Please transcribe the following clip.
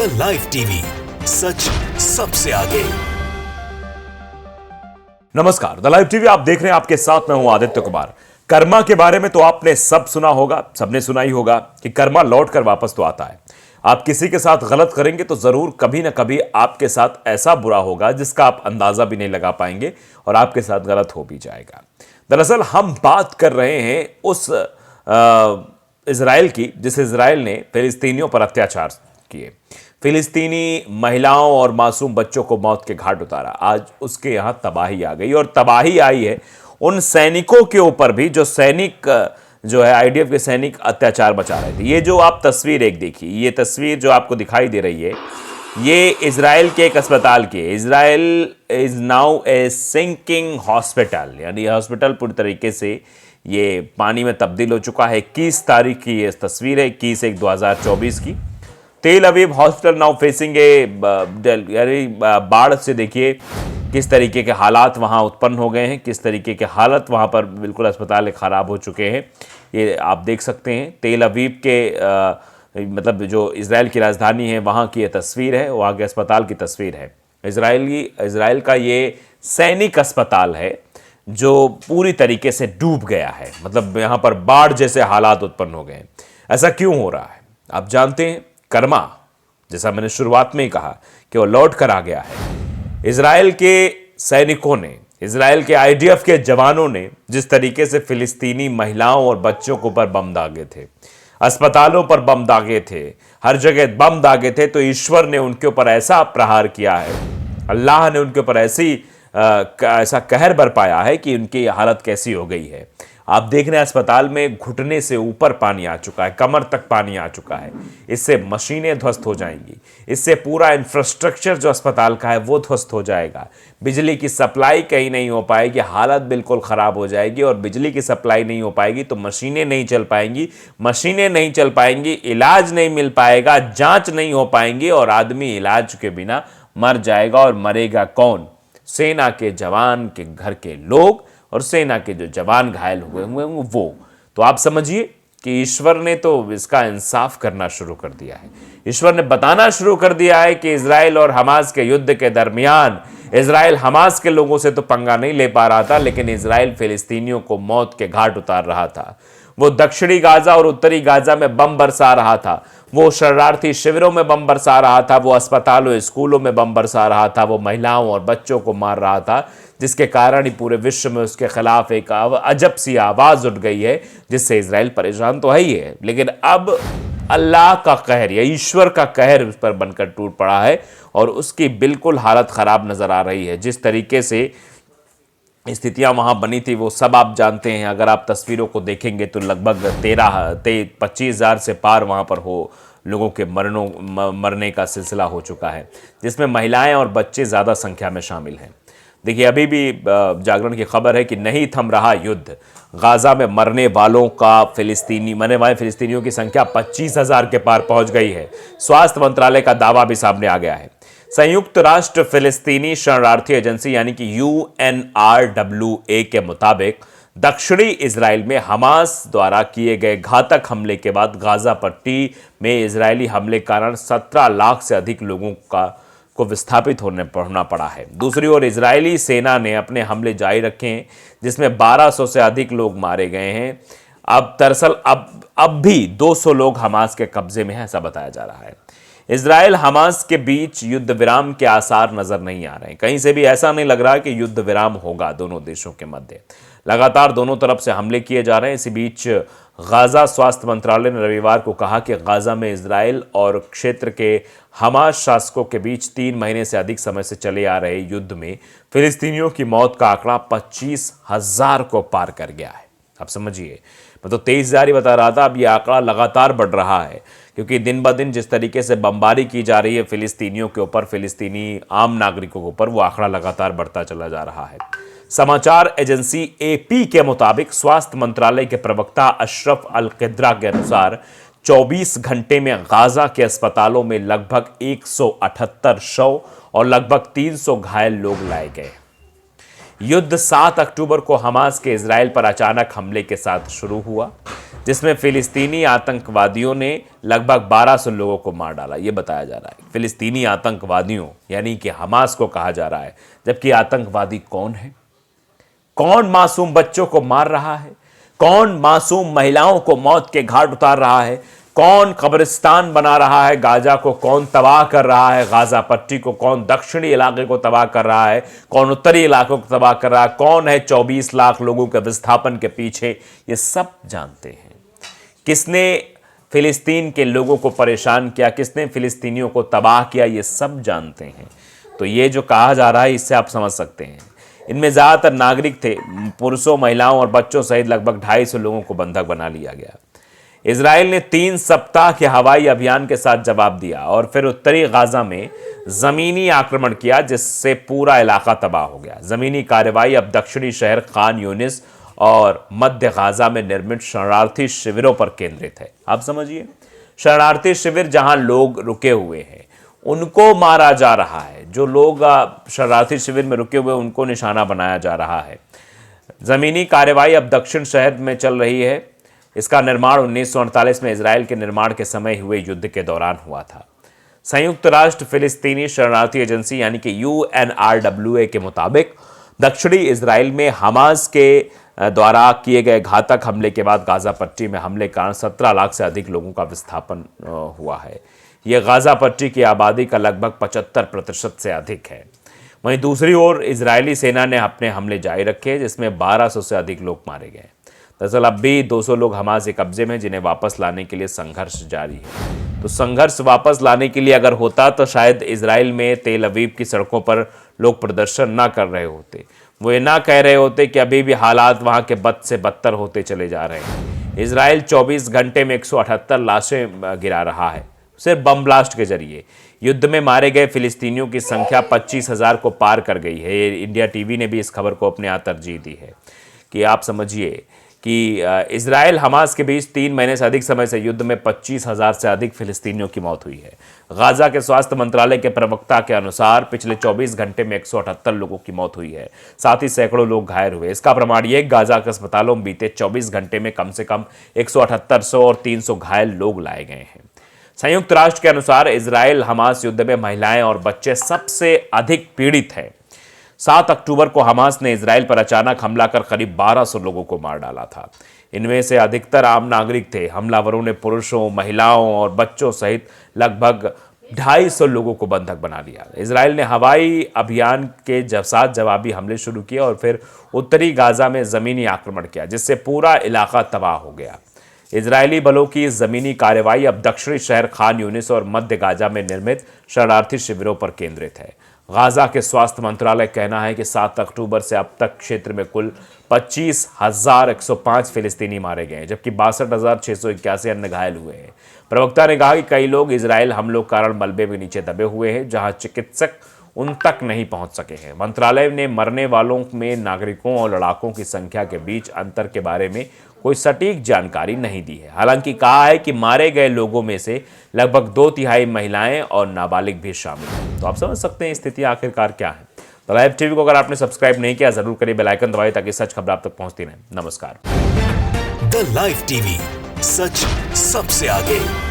The live TV, सच सबसे आगे। नमस्कार, द लाइव टीवी आप देख रहे हैं। आपके साथ मैं हूं आदित्य कुमार। कर्मा के बारे में तो आपने सब सुना होगा, सबने सुना ही होगा कि कर्मा लौट कर वापस तो आता है। आप किसी के साथ गलत करेंगे तो जरूर कभी ना कभी आपके साथ ऐसा बुरा होगा जिसका आप अंदाजा भी नहीं लगा पाएंगे और आपके साथ गलत हो भी जाएगा। दरअसल हम बात कर रहे हैं उस इजराइल की, जिस इजराइल ने फिलिस्तीनियों पर अत्याचार किए, फिलिस्तीनी महिलाओं और मासूम बच्चों को मौत के घाट उतारा। आज उसके यहां तबाही आ गई और तबाही आई है उन सैनिकों के ऊपर भी जो सैनिक जो है आईडीएफ के सैनिक अत्याचार मचा रहे थे। ये जो आप तस्वीर एक देखी, ये तस्वीर जो आपको दिखाई दे रही है, ये इजराइल के एक अस्पताल की है। Israel is now a sinking hospital, यानी हॉस्पिटल पूरी तरीके से ये पानी में तब्दील हो चुका है। 21 तारीख की ये तस्वीर है, 21/1/2024 की। तेल अवीव हॉस्पिटल नाउ फेसिंग यानी बाढ़ से देखिए किस तरीके के हालात वहां उत्पन्न हो गए हैं, किस तरीके के हालत वहां पर बिल्कुल अस्पताल खराब हो चुके हैं। ये आप देख सकते हैं तेल अवीव के मतलब जो इजराइल की राजधानी है वहां की ये तस्वीर है, वहां के अस्पताल की तस्वीर है। इजराइल का ये सैनिक अस्पताल है जो पूरी तरीके से डूब गया है। मतलब यहां पर बाढ़ जैसे हालात उत्पन्न हो गए हैं। ऐसा क्यों हो रहा है आप जानते हैं? कर्मा, जैसा मैंने शुरुआत में ही कहा कि वो लौट कर आ गया है। इजराइल के सैनिकों ने, इजराइल के आईडीएफ के जवानों ने जिस तरीके से फिलिस्तीनी महिलाओं और बच्चों के ऊपर बम दागे थे, अस्पतालों पर बम दागे थे, हर जगह बम दागे थे, तो ईश्वर ने उनके ऊपर ऐसा प्रहार किया है, अल्लाह ने उनके ऊपर ऐसा कहर बरपाया है कि उनकी हालत कैसी हो गई है। आप देख रहे हैं अस्पताल में घुटने से ऊपर पानी आ चुका है, कमर तक पानी आ चुका है। इससे मशीनें ध्वस्त हो जाएंगी, इससे पूरा इंफ्रास्ट्रक्चर जो अस्पताल का है वो ध्वस्त हो जाएगा। बिजली की सप्लाई कहीं नहीं हो पाएगी, हालत बिल्कुल ख़राब हो जाएगी। और बिजली की सप्लाई नहीं हो पाएगी तो मशीनें नहीं चल पाएंगी, मशीनें नहीं चल पाएंगी, इलाज नहीं मिल पाएगा, जाँच नहीं हो पाएंगी और आदमी इलाज के बिना मर जाएगा। और मरेगा कौन? सेना के जवान के घर के लोग और सेना के जो जवान घायल हुए वो। तो आप समझिए कि ईश्वर ने तो इसका इंसाफ करना शुरू कर दिया है। ईश्वर ने बताना शुरू कर दिया है कि इजराइल और हमास के युद्ध के दरमियान इजराइल हमास के लोगों से तो पंगा नहीं ले पा रहा था, लेकिन इजराइल फिलिस्तीनियों को मौत के घाट उतार रहा था। वो दक्षिणी गाजा और उत्तरी गाजा में बम बरसा रहा था, वो शरणार्थी शिविरों में बम बरसा रहा था, वो अस्पतालों स्कूलों में बम बरसा रहा था, वो महिलाओं और बच्चों को मार रहा था, जिसके कारण ही पूरे विश्व में उसके खिलाफ एक अजब सी आवाज उठ गई है, जिससे इजराइल परेशान तो है ही है। लेकिन अब अल्लाह का कहर या ईश्वर का कहर उस पर बनकर टूट पड़ा है और उसकी बिल्कुल हालत खराब नजर आ रही है। जिस तरीके से स्थितियां वहां बनी थी वो सब आप जानते हैं। अगर आप तस्वीरों को देखेंगे तो लगभग 25,000 से पार वहां पर लोगों के मरने का सिलसिला हो चुका है, जिसमें महिलाएं और बच्चे ज़्यादा संख्या में शामिल हैं। देखिए अभी भी जागरण की खबर है कि नहीं थम रहा युद्ध। गाजा में मरने वालों फिलिस्तीनियों की संख्या 25,000 के पार पहुंच गई है। स्वास्थ्य मंत्रालय का दावा भी सामने आ गया है। संयुक्त राष्ट्र फिलिस्तीनी शरणार्थी एजेंसी यानी कि UNRWA के मुताबिक दक्षिणी इजराइल में हमास द्वारा किए गए घातक हमले के बाद गाजा पट्टी में इजरायली हमले के कारण 17 लाख से अधिक लोगों को विस्थापित होना पड़ा है। दूसरी ओर इजरायली सेना ने अपने हमले जारी रखे हैं, जिसमें 1200 से अधिक लोग मारे गए हैं। अब भी 200 लोग हमास के कब्जे में हैं, ऐसा बताया जा रहा है। इजराइल हमास के बीच युद्ध विराम के आसार नजर नहीं आ रहे हैं। कहीं से भी ऐसा नहीं लग रहा कि युद्ध विराम होगा दोनों देशों के मध्य। लगातार दोनों तरफ से हमले किए जा रहे हैं। इसी बीच गाजा स्वास्थ्य मंत्रालय ने रविवार को कहा कि गाजा में इजराइल और क्षेत्र के हमास शासकों के बीच 3 महीने से अधिक समय से चले आ रहे युद्ध में फिलिस्तीनियों की मौत का आंकड़ा 25,000 को पार कर गया है। आप समझिए, मैं तो 23,000 ही बता रहा था, अब यह आंकड़ा लगातार बढ़ रहा है, क्योंकि दिन ब दिन जिस तरीके से बमबारी की जा रही है फिलिस्तीनियों के ऊपर, फिलिस्तीनी आम नागरिकों के ऊपर, वो आंकड़ा लगातार बढ़ता चला जा रहा है। समाचार एजेंसी AP के मुताबिक स्वास्थ्य मंत्रालय के प्रवक्ता अशरफ अल किद्रा के अनुसार 24 घंटे में गाजा के अस्पतालों में लगभग 178 शव और लगभग 300 घायल लोग लाए गए। युद्ध 7 अक्टूबर को हमास के इजराइल पर अचानक हमले के साथ शुरू हुआ, जिसमें फिलिस्तीनी आतंकवादियों ने लगभग 1200 लोगों को मार डाला। यह बताया जा रहा है फिलिस्तीनी आतंकवादियों यानी कि हमास को कहा जा रहा है, जबकि आतंकवादी कौन है? कौन मासूम बच्चों को मार रहा है? कौन मासूम महिलाओं को मौत के घाट उतार रहा है? कौन कब्रिस्तान बना रहा है गाजा को? कौन तबाह कर रहा है गाजा पट्टी को? कौन दक्षिणी इलाके को तबाह कर रहा है? कौन उत्तरी इलाकों को तबाह कर रहा है? कौन है 24 लाख लोगों के विस्थापन के पीछे? ये सब जानते हैं। किसने फिलिस्तीन के लोगों को परेशान किया, किसने फिलिस्तीनियों को तबाह किया, ये सब जानते हैं। तो ये जो कहा जा रहा है, इससे आप समझ सकते हैं। इनमें ज़्यादातर नागरिक थे, पुरुषों, महिलाओं और बच्चों सहित लगभग 250 लोगों को बंधक बना लिया गया। इजराइल ने 3 सप्ताह के हवाई अभियान के साथ जवाब दिया और फिर उत्तरी गाजा में जमीनी आक्रमण किया, जिससे पूरा इलाका तबाह हो गया। जमीनी कार्रवाई अब दक्षिणी शहर खान यूनिस और मध्य गाजा में निर्मित शरणार्थी शिविरों पर केंद्रित है। आप समझिए, शरणार्थी शिविर जहां लोग रुके हुए हैं उनको मारा जा रहा है। जो लोग शरणार्थी शिविर में रुके हुए उनको निशाना बनाया जा रहा है। जमीनी कार्रवाई अब दक्षिण शहर में चल रही है। इसका निर्माण 1948 में इजराइल के निर्माण के समय हुए युद्ध के दौरान हुआ था। संयुक्त राष्ट्र फिलिस्तीनी शरणार्थी एजेंसी यानी कि UNRWA के मुताबिक दक्षिणी इजराइल में हमास के द्वारा किए गए घातक हमले के बाद गाजा पट्टी में हमले के कारण 17 लाख से अधिक लोगों का विस्थापन हुआ है। यह गाजा पट्टी की आबादी का लगभग 75% से अधिक है। वहीं दूसरी ओर इजरायली सेना ने अपने हमले जारी रखे, जिसमें 1200 से अधिक लोग मारे गए। दरअसल अब भी 200 लोग हमास के कब्जे में, जिन्हें वापस लाने के लिए संघर्ष जारी है। तो संघर्ष वापस लाने के लिए अगर होता तो शायद इजराइल में तेल अवीव की सड़कों पर लोग प्रदर्शन ना कर रहे होते। वो ये ना कह रहे होते कि अभी भी हालात वहाँ के बद से बदतर होते चले जा रहे हैं। इजराइल 24 घंटे में 178 लाशें गिरा रहा है, सिर्फ बम ब्लास्ट के जरिए। युद्ध में मारे गए फिलिस्तीनियों की संख्या 25,000 को पार कर गई है। इंडिया टीवी ने भी इस खबर को अपने यहाँ तरजीह दी है कि आप समझिए कि इजराइल हमास के बीच 3 महीने से अधिक समय से युद्ध में 25,000 से अधिक फिलिस्तीनियों की मौत हुई है। गाजा के स्वास्थ्य मंत्रालय के प्रवक्ता के अनुसार पिछले 24 घंटे में 178 लोगों की मौत हुई है, साथ ही सैकड़ों लोग घायल हुए। इसका प्रमाण यह गाजा के अस्पतालों में बीते 24 घंटे में कम से कम 178 और 300 घायल लोग लाए गए हैं। संयुक्त राष्ट्र के अनुसार इजराइल हमास युद्ध में महिलाएं और बच्चे सबसे अधिक पीड़ित हैं। 7 अक्टूबर को हमास ने इजराइल पर अचानक हमला कर करीब 1200 लोगों को मार डाला था। इनमें से अधिकतर आम नागरिक थे। हमलावरों ने पुरुषों, महिलाओं और बच्चों सहित लगभग 250 लोगों को बंधक बना लिया। इजराइल ने हवाई अभियान के साथ जवाबी हमले शुरू किए और फिर उत्तरी गाजा में जमीनी आक्रमण किया, जिससे पूरा इलाका तबाह हो गया। इजरायली बलों की इस जमीनी कार्रवाई अब दक्षिणी शहर खान यूनिस और मध्य गाजा में निर्मित शरणार्थी शिविरों पर केंद्रित है। गाजा के स्वास्थ्य मंत्रालय का कहना है कि 7 अक्टूबर से अब तक क्षेत्र में कुल 25,105 फिलिस्तीनी मारे गए हैं, जबकि 62,681 अन्य घायल हुए हैं। प्रवक्ता ने कहा कि कई लोग इजराइल हमलों के कारण मलबे में नीचे दबे हुए हैं, जहां चिकित्सक उन तक नहीं पहुंच सके हैं। मंत्रालय ने मरने वालों में नागरिकों और लड़ाकों की संख्या के बीच अंतर के बारे में कोई सटीक जानकारी नहीं दी है। हालांकि कहा है कि मारे गए लोगों में से लगभग 2/3 महिलाएं और नाबालिग भी शामिल हैं। तो आप समझ सकते हैं स्थिति आखिरकार क्या है। द लाइव टीवी को अगर आपने सब्सक्राइब नहीं किया जरूर करिए, बेल आइकन दबाइए ताकि सच खबर आप तक पहुंचती रहे। नमस्कार। द लाइव टीवी, सच सबसे आगे।